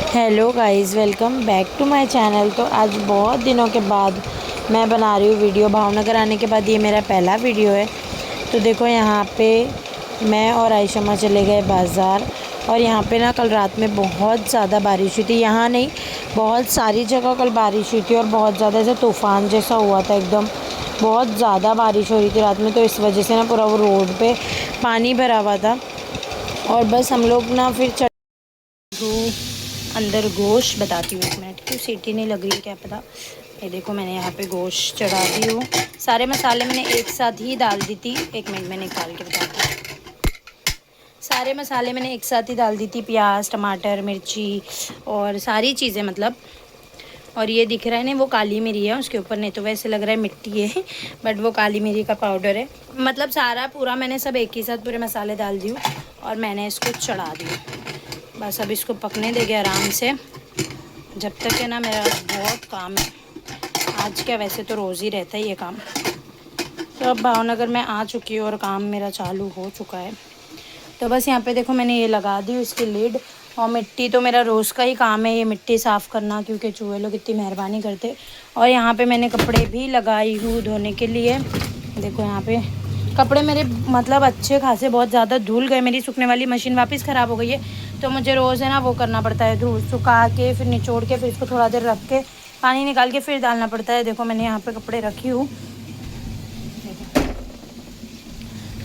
Hello guys, welcome back to my channel. तो आज बहुत दिनों के बाद मैं बना रही हूँ वीडियो। भावनगर आने के बाद ये मेरा पहला वीडियो है। तो देखो, यहाँ पे मैं और आयशा माँ चले गए बाज़ार। और यहाँ पे ना कल रात में बहुत ज़्यादा बारिश हुई थी। यहाँ नहीं, बहुत सारी जगह कल बारिश हुई थी और बहुत ज़्यादा ऐसे तूफ़ान जैसा हुआ था एकदम। बहुत ज़्यादा बारिश हो रही थी रात में, तो इस वजह से ना पूरा वो रोड पे पानी भरा हुआ था। और बस हम लोग ना फिर अंदर गोश्त बताती हूँ, 1 मिनट, क्यों सीटी नहीं लग रही क्या पता। ये देखो, मैंने यहाँ पे गोश्त चढ़ा दी हूँ। सारे मसाले मैंने एक साथ ही डाल दी थी। 1 मिनट में निकाल के बताती हूँ। सारे मसाले मैंने एक साथ ही डाल दी थी, प्याज, टमाटर, मिर्ची और सारी चीज़ें मतलब। और ये दिख रहा है ना, वो काली मिरी है उसके ऊपर, नहीं तो वैसे लग रहा है मिट्टी है बट वो काली मिरी का पाउडर है। मतलब सारा पूरा मैंने सब एक ही साथ पूरे मसाले डाल दी और मैंने इसको चढ़ा दिया। बस अब इसको पकने देंगे आराम से, जब तक है ना। मेरा बहुत काम है आज, क्या वैसे तो रोज़ ही रहता है ये काम। तो अब भावनगर में आ चुकी हूँ और काम मेरा चालू हो चुका है। तो बस यहाँ पे देखो, मैंने ये लगा दी इसकी लीड। और मिट्टी तो मेरा रोज़ का ही काम है, ये मिट्टी साफ़ करना, क्योंकि चूहे लोग इतनी मेहरबानी करते। और यहाँ पे मैंने कपड़े भी लगाई हूँ धोने के लिए। देखो यहाँ पे कपड़े मेरे मतलब अच्छे खासे बहुत ज़्यादा धुल गए। मेरी सूखने वाली मशीन वापस ख़राब हो गई है, तो मुझे रोज़ है ना वो करना पड़ता है, धूल सुखा के फिर निचोड़ के फिर इसको थोड़ा देर रख के पानी निकाल के फिर डालना पड़ता है। देखो मैंने यहाँ पे कपड़े रखी हूँ।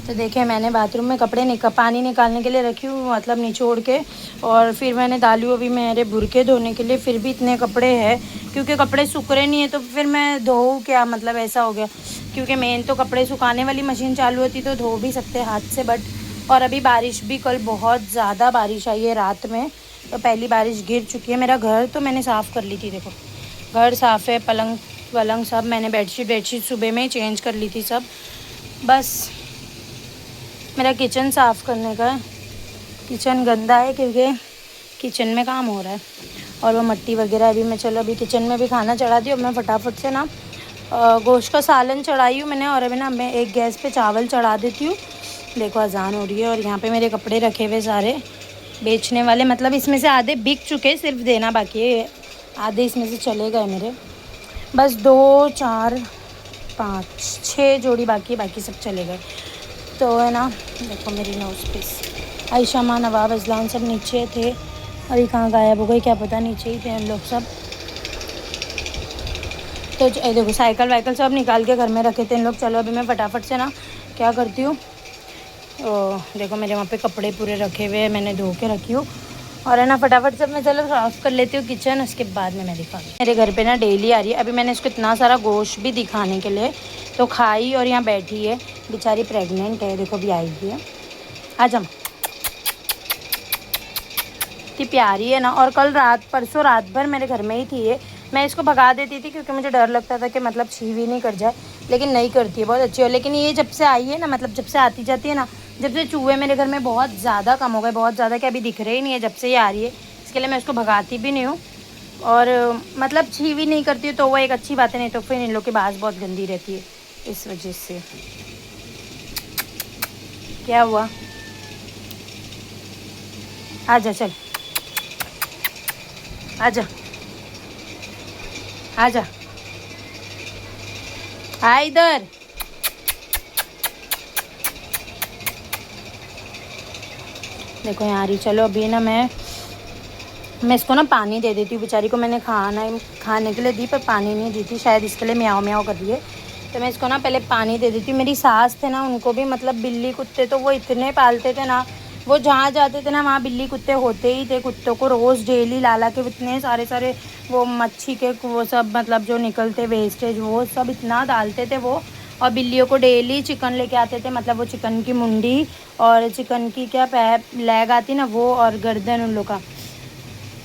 तो देखिए, मैंने बाथरूम में कपड़े पानी निकालने के लिए रखी हूँ, मतलब निचोड़ के। और फिर मैंने डाली हूँ अभी मेरे बुरके धोने के लिए। फिर भी इतने कपड़े हैं, क्योंकि कपड़े सूख रहे नहीं है तो फिर मैं धोऊँ क्या, मतलब ऐसा हो गया। क्योंकि मेन तो कपड़े सुखाने वाली मशीन चालू होती तो धो भी सकते हाथ से, बट और अभी बारिश भी, कल बहुत ज़्यादा बारिश आई है रात में, तो पहली बारिश गिर चुकी है। मेरा घर तो मैंने साफ़ कर ली थी, देखो घर साफ़ है, पलंग वलंग सब मैंने, बेडशीट सुबह में ही चेंज कर ली थी सब। बस मेरा किचन साफ़ करने का है। किचन गंदा है क्योंकि किचन में काम हो रहा है और वो मिट्टी वगैरह। अभी मैं चलो अभी किचन में भी खाना चढ़ा दी और मैं फटाफट से ना गोश्त का सालन चढ़ाई हूँ मैंने। और अभी ना मैं एक गैस पे चावल चढ़ा देती हूँ। देखो अजान हो रही है और यहाँ पे मेरे कपड़े रखे हुए सारे बेचने वाले, मतलब इसमें से आधे बिक चुके, सिर्फ देना बाकी है। आधे इसमें से चले गए मेरे, बस 2 4 5 6 जोड़ी बाकी सब चले गए। तो है ना, देखो मेरी नोज़ पीस आयशा माँ, नवाब, अजलान सब नीचे थे। अभी कहाँ गायब हो गई क्या पता, नीचे ही थे हम लोग सब। तो देखो साइकिल वाइकल सब निकाल के घर में रखे थे इन लोग। चलो अभी मैं फटाफट से ना क्या करती हूँ, देखो मेरे वहाँ पे कपड़े पूरे रखे हुए हैं, मैंने धो के रखी हूँ। और है ना फटाफट से मैं चलो साफ़ कर लेती हूँ किचन, उसके बाद में मैं दिखाऊँ। मेरे घर पे ना डेली आ रही है। अभी मैंने इसको इतना सारा गोश्त भी दिखाने के लिए तो खाई और यहाँ बैठी है, बेचारी प्रेग्नेंट है। देखो भी आई हुई है, आज हम इतनी प्यारी है ना। और कल रात परसों रात भर मेरे घर में ही थी ये। मैं इसको भगा देती थी क्योंकि मुझे डर लगता था कि मतलब छीवी नहीं कर जाए, लेकिन नहीं करती है, बहुत अच्छी है। लेकिन ये जब से आई है ना, मतलब जब से आती जाती है ना, जब से चूहे मेरे घर में बहुत ज़्यादा कम हो गए, बहुत ज़्यादा, कि अभी दिख रहे ही नहीं है जब से ये आ रही है। इसके लिए मैं उसको भगाती भी नहीं हूँ और मतलब छीवी नहीं करती हूँ, तो वो एक अच्छी बात है। नहीं तो फिर इन लोग की बात बहुत गंदी रहती है, इस वजह से। क्या हुआ, आजा चल, आजा आजा, आ इधर। देखो यहाँ आ रही। चलो अभी ना मैं इसको ना पानी दे देती हूँ। बेचारी को मैंने खाने के लिए दी, पर पानी नहीं दी थी, शायद इसके लिए म्याओ म्याओ कर दिए। तो मैं इसको ना पहले पानी दे देती हूँ। मेरी सास थे ना, उनको भी मतलब बिल्ली कुत्ते तो वो इतने पालते थे ना, वो जहाँ जाते थे ना वहाँ बिल्ली कुत्ते होते ही थे। कुत्तों को रोज़ डेली ला के इतने सारे वो मच्छी के वो सब, मतलब जो निकलते वेस्टेज वो सब इतना डालते थे वो। और बिल्लियों को डेली चिकन लेके आते थे, मतलब वो चिकन की मुंडी और चिकन की क्या लेग आती ना वो, और गर्दन उन लोग का,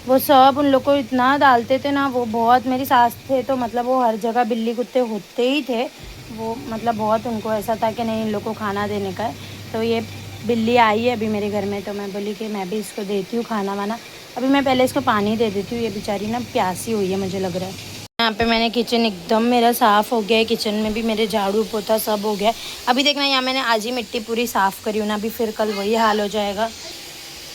वो सब उन लोग को इतना डालते थे ना वो। बहुत मेरी सास थे तो मतलब वो हर जगह बिल्ली कुत्ते होते ही थे वो, मतलब बहुत उनको ऐसा था कि नहीं इन लोग को खाना देने का है। तो ये बिल्ली आई है अभी मेरे घर में, तो मैं बोली कि मैं भी इसको देती हूँ खाना वाना। अभी मैं पहले इसको पानी दे देती हूँ, ये बेचारी ना प्यासी हुई है मुझे लग रहा है। यहाँ पे मैंने किचन एकदम मेरा साफ़ हो गया है, किचन में भी मेरे झाड़ू पोछा सब हो गया है। अभी देखना, यहाँ मैंने आज ही मिट्टी पूरी साफ़ करी हूँ ना, अभी फिर कल वही हाल हो जाएगा।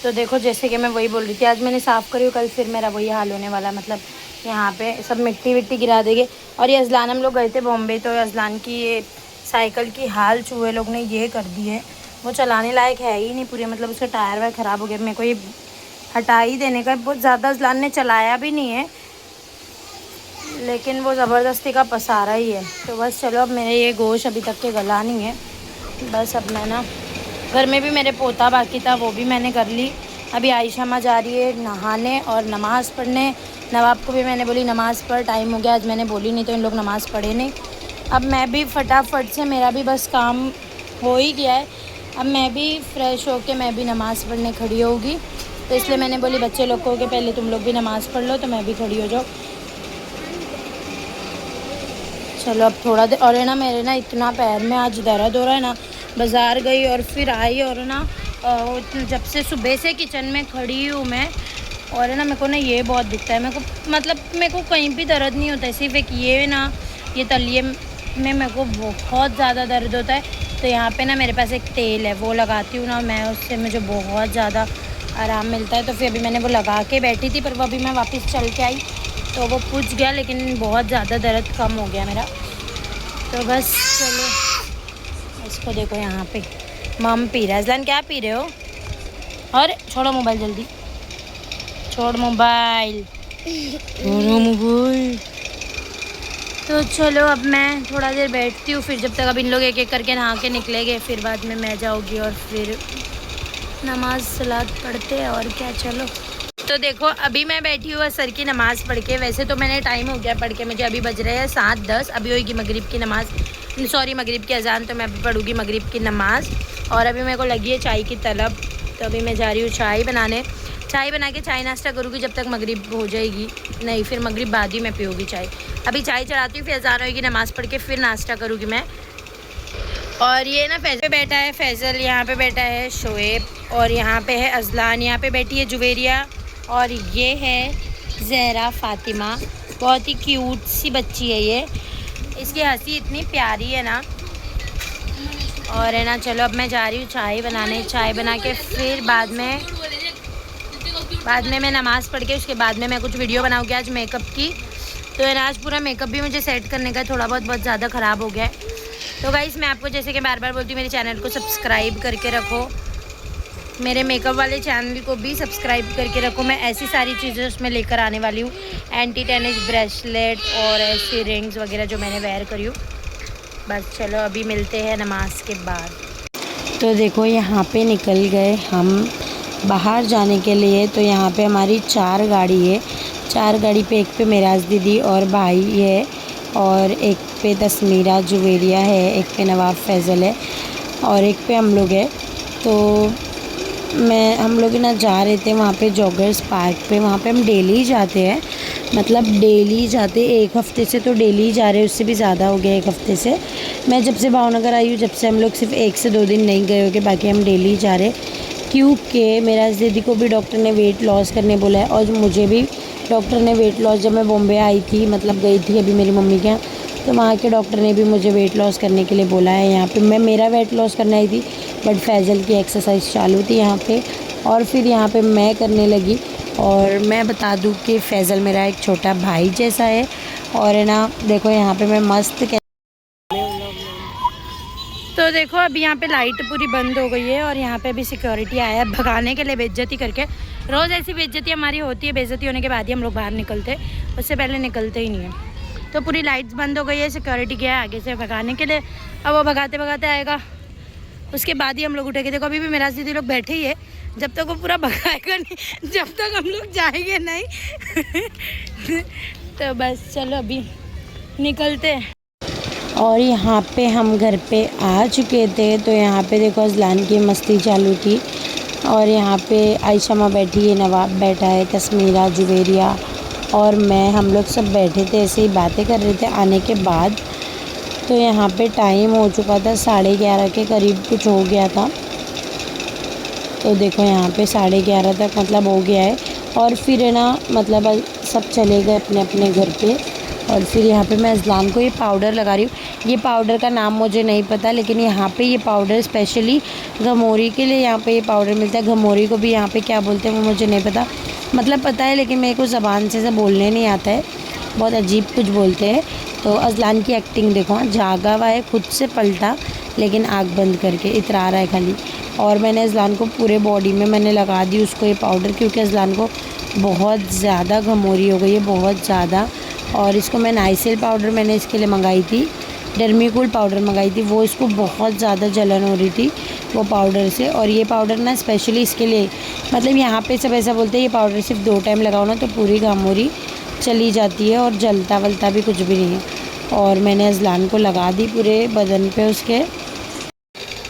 तो देखो जैसे कि मैं वही बोल रही थी, आज मैंने साफ़ करी, कल फिर मेरा वही हाल होने वाला, मतलब यहाँ पे सब मिट्टी विट्टी गिरा देंगे। और ये अजलान, हम लोग गए थे बॉम्बे, तो अजलान की ये साइकिल की हाल चूहे लोग ने ये कर दी है, वो चलाने लायक है ही नहीं पूरी, मतलब उसका टायर वायर ख़राब हो गया। मेरे को ये हटा ही देने का, बहुत ज़्यादा अजलान ने चलाया भी नहीं है, लेकिन वो ज़बरदस्ती का पसारा ही है। तो बस चलो, अब मेरे ये गोश्त अभी तक के गला नहीं है। बस अब मैं ना, घर में भी मेरे पोता बाकी था, वो भी मैंने कर ली। अभी आयशा माँ जा रही है नहाने और नमाज़ पढ़ने। नवाब को भी मैंने बोली नमाज़ पढ़, टाइम हो गया, आज मैंने बोली नहीं तो इन लोग नमाज़ पढ़े नहीं। अब मैं भी फटाफट से, मेरा भी बस काम हो ही गया है, अब मैं भी फ़्रेश होके मैं भी नमाज़ पढ़ने खड़ी होगी। तो इसलिए मैंने बोली बच्चे लोग को कि पहले तुम लोग भी नमाज़ पढ़ लो, तो मैं भी खड़ी हो जाऊँ। चलो अब थोड़ा देर और है ना, मेरे ना इतना पैर में आज दर्द हो रहा है ना, बाज़ार गई और फिर आई, और ना जब से सुबह से किचन में खड़ी हूँ मैं, और है ना मेरे को ना ये बहुत दिखता है। मेरे को मतलब मेरे को कहीं भी दर्द नहीं होता है, सिर्फ एक ये ना, ये तलिए में मेरे को बहुत ज़्यादा दर्द होता है। तो यहाँ पे ना मेरे पास एक तेल है, वो लगाती हूँ ना मैं, उससे मुझे बहुत ज़्यादा आराम मिलता है। तो फिर अभी मैंने वो लगा के बैठी थी, पर वो अभी मैं वापस चल के आई तो वो पूछ गया, लेकिन बहुत ज़्यादा दर्द कम हो गया मेरा। तो बस चलो, इसको देखो यहाँ पे मम पी रहा है। अजलान क्या पी रहे हो? और छोड़ो मोबाइल, जल्दी छोड़ मोबाइल, छोड़ो मोबाइल। तो चलो अब मैं थोड़ा देर बैठती हूँ, फिर जब तक अब इन लोग एक एक करके नहा के निकलेंगे, फिर बाद में मैं जाऊँगी और फिर नमाज सलात पढ़ते हैं और क्या। चलो तो देखो अभी मैं बैठी हूँ असर की नमाज़ पढ़ के। वैसे तो मैंने टाइम हो गया पढ़ के, मुझे अभी बज रहे हैं 7:10, अभी होगी मगरिब की नमाज़, सॉरी मगरिब की अजान, तो मैं अभी पढ़ूँगी मगरिब की नमाज़। और अभी मेरे को लगी है चाय की तलब, तो अभी मैं जा रही हूँ चाय बनाने। चाय बना के चाय नाश्ता करूँगी जब तक मगरिब हो जाएगी, नहीं फिर मगरिब बाद ही मैं पीऊँगी चाय। अभी चाय चढ़ाती हूँ, फिर अजान होगी, नमाज़ पढ़ के फिर नाश्ता करूँगी मैं। और ये ना फैज़ल पे बैठा है, फैज़ल यहाँ पे बैठा है, शोएब, और यहाँ पे है अजलान, यहाँ पे बैठी है जुवेरिया, और ये है ज़हरा फ़ातिमा, बहुत ही क्यूट सी बच्ची है ये, इसकी हंसी इतनी प्यारी है ना। और है ना, चलो अब मैं जा रही हूँ चाय बनाने, चाय बना के फिर बाद में मैं नमाज़ पढ़ के उसके बाद में मैं कुछ वीडियो बनाऊँगी आज मेकअप की। तो है ना, आज पूरा मेकअप भी मुझे सेट करने का थोड़ा बहुत ज़्यादा ख़राब हो गया है। तो गाइस मैं आपको जैसे कि बार बार बोलती हूँ, मेरे चैनल को सब्सक्राइब करके रखो, मेरे मेकअप वाले चैनल को भी सब्सक्राइब करके रखो। मैं ऐसी सारी चीज़ें उसमें लेकर आने वाली हूँ, एंटी टेनिस ब्रेसलेट और ऐसी रिंग्स वगैरह जो मैंने वेयर करी हूँ। बस चलो अभी मिलते हैं नमाज के बाद। तो देखो यहाँ पे निकल गए हम बाहर जाने के लिए। तो यहाँ पे हमारी 4 गाड़ी है, 4 गाड़ी पे एक पे मेराज दीदी और भाई है, और एक पे तस्मीरा जुवेरिया है, एक पे नवाब फैज़ल है, और एक पे हम लोग है। तो हम लोग ना जा रहे थे वहाँ पे जॉगर्स पार्क पे, वहाँ पे हम डेली जाते हैं, मतलब डेली जाते, एक हफ़्ते से तो डेली ही जा रहे हैं, उससे भी ज़्यादा हो गया 1 हफ़्ते से। मैं जब से भावनगर आई हूँ, जब से हम लोग सिर्फ 1 से 2 दिन नहीं गए होंगे, बाकी हम डेली ही जा रहे, क्योंकि मेरा दीदी को भी डॉक्टर ने वेट लॉस करने बोला है, और मुझे भी डॉक्टर ने वेट लॉस, जब मैं बॉम्बे आई थी, मतलब गई थी अभी मेरी मम्मी के यहाँ, तो वहाँ के डॉक्टर ने भी मुझे वेट लॉस करने के लिए बोला है। यहाँ पे मैं मेरा वेट लॉस करने आई थी, बट फैज़ल की एक्सरसाइज चालू थी यहाँ पे, और फिर यहाँ पे मैं करने लगी। और मैं बता दूँ कि फैज़ल मेरा एक छोटा भाई जैसा है, और है ना देखो यहाँ पे मैं मस्त। तो देखो अभी यहाँ पे लाइट पूरी बंद हो गई है, और यहाँ पे भी सिक्योरिटी आया है भगाने के लिए, बेइज्जती करके। रोज़ ऐसी बेइज्जती हमारी होती है, बेइज्जती होने के बाद ही हम लोग बाहर निकलते, उससे पहले निकलते ही नहीं है। तो पूरी लाइट्स बंद हो गई है, सिक्योरिटी गया है आगे से भगाने के लिए, अब वो भगाते भगाते आएगा, उसके बाद ही हम लोग उठेंगे। देखो अभी भी मेरा दीदी लोग बैठे ही है, जब तक वो पूरा भगाएगा नहीं, जब तक हम लोग जाएंगे नहीं। तो बस चलो अभी निकलते हैं। और यहाँ पे हम घर पे आ चुके थे, तो यहाँ पे देखो अजलान की मस्ती चालू थी, और यहाँ पे आयशा माँ बैठी है, नवाब बैठा है, तस्मीरा जुवेरिया और मैं, हम लोग सब बैठे थे, ऐसे ही बातें कर रहे थे आने के बाद। तो यहाँ पे टाइम हो चुका था 11:30 के करीब कुछ हो गया था। तो देखो यहाँ पे 11:30 तक मतलब हो गया है, और फिर है ना मतलब सब चले गए अपने अपने घर पे। और फिर यहाँ पे मैं अजलान को ये पाउडर लगा रही हूँ। ये पाउडर का नाम मुझे नहीं पता, लेकिन यहाँ पे ये पाउडर स्पेशली घमौरी के लिए यहाँ पे ये पाउडर मिलता है। घमौरी को भी यहाँ पे क्या बोलते हैं वो मुझे नहीं पता, मतलब पता है लेकिन मेरे को ज़बान से बोलने नहीं आता है, बहुत अजीब कुछ बोलते हैं। तो अजलान की एक्टिंग देखो, जागा हुआ है, खुद से पलटा लेकिन आँख बंद करके इतरा रहा है खाली। और मैंने अजलान को पूरे बॉडी में मैंने लगा दी उसको ये पाउडर, क्योंकि अजलान को बहुत ज़्यादा घमौरी हो गई है, बहुत ज़्यादा। और इसको मैं नाइसिल पाउडर मैंने इसके लिए मंगाई थी, डर्मीकूल पाउडर मंगाई थी, वो इसको बहुत ज़्यादा जलन हो रही थी वो पाउडर से। और ये पाउडर ना स्पेशली इसके लिए, मतलब यहाँ पे सब ऐसा बोलते हैं ये पाउडर सिर्फ 2 टाइम लगाओ ना तो पूरी घमौरी चली जाती है और जलता वलता भी कुछ भी नहीं है। और मैंने अजलान को लगा दी पूरे बदन पे उसके।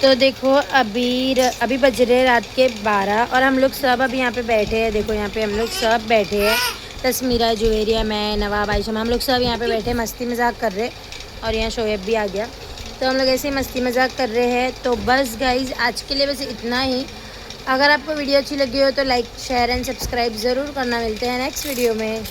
तो देखो अभी बज रहे रात के 12 और हम लोग सब अभी यहाँ पे बैठे हैं। देखो यहाँ पे हम लोग सब बैठे हैं, तस्मीरा, जुवेरिया, मैं, नवाब, आयशा, हम लोग सब यहाँ पे बैठे मस्ती मजाक कर रहे। और यहाँ शोएब भी आ गया, तो हम लोग ऐसे ही मस्ती मजाक कर रहे हैं। तो बस गाइज़ आज के लिए बस इतना ही। अगर आपको वीडियो अच्छी लगी हो तो लाइक, शेयर एंड सब्सक्राइब ज़रूर करना। मिलते हैं नेक्स्ट वीडियो में।